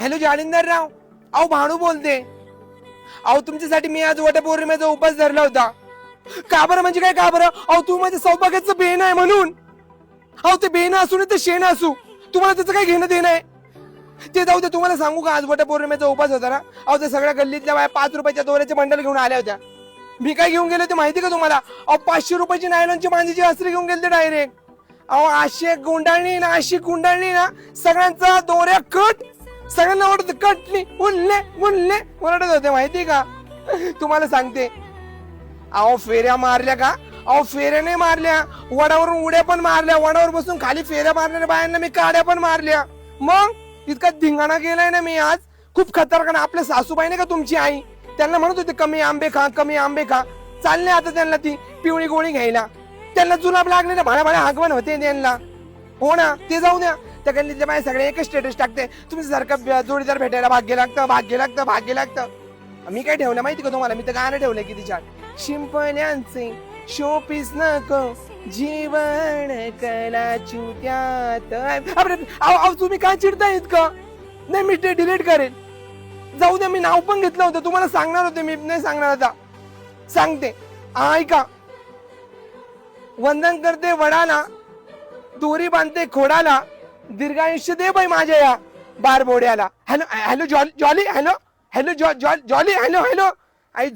Hello Jalinder राव, अहो भानू बोलते. अहो तुमच्यासाठी मी आज वटपौर्णिमेचा उपास धरला होता. का बरं म्हणजे काय, का बरं? अहो तू माझ्या सौभाग्याचं बेन आहे म्हणून. अहो ते बेन असू नाही ते शेण असू, तुम्हाला त्याचं काय घेणं देणं आहे? ते जाऊ दे. तुम्हाला सांगू का, आज वटपौर्णिमेचा उपास होता ना. अहो ते सगळ्या गल्लीतल्या बाया 5 रुपयाच्या दोऱ्याचे बंडल घेऊन आल्या होत्या. मी काय घेऊन गेले होते माहिती का तुम्हाला? अहो 500 रुपयाची नायलॉनची मांजीची अस्त्री घेऊन गेले डायरेक्ट. अहो अशी गुंडाळणी ना, अशी गुंडाळणी ना, सगळ्यांचा दोऱ्या कट, सगळ्यांना वाटत कटली उरले उरले ओरडत होते माहिती का? तुम्हाला सांगते, अहो फेऱ्या मारल्या का? अहो फेऱ्या नाही मारल्या, वडावरून उड्या पण मारल्या, वडावर बसून खाली फेऱ्या मारणाऱ्या बायांना मी काड्या पण मारल्या. मग इतका धिंगाणा केलाय ना मी आज, खूप खतरनाक. आपल्या सासूबाई नाही का तुमची आई, त्यांना म्हणत होते कमी आंबे खा, कमी आंबे खा. चालले आता त्यांना ती पिवळी गोळी घ्यायला. त्यांना जुलाब लागले ना, भाड्या भाड्या आगमन होते त्यांना. हो ना, ते जाऊ द्या. त्या गल्लीतल्या बाया सगळे एकच स्टेटस टाकते, तुमच्यासारखं जोडीदार भेटायला भाग्य लागतं, भाग्य लागतं, भाग्य लागतं. मी काय ठेवलं माहिती का तुम्हाला? मी तर गाणं ठेवलंय किती छान. शिंपल्यांचे शोपीस नको, जीवन कला चुत्यात. अहो तुम्ही काय चिडताय इतकं? नाही मी ते डिलीट करेन. जाऊ द्या, मी नाव पण घेतलं होतं, तुम्हाला सांगणार होते, मी नाही सांगणार आता. सांगते ऐका. वंदन करते वडाला, दोरी बांधते खोडाला, दीर्घायुष्य दे बाई माझ्या या बारबोड्याला. Hello hello Jolly, hello hello Jolly, hello hello आई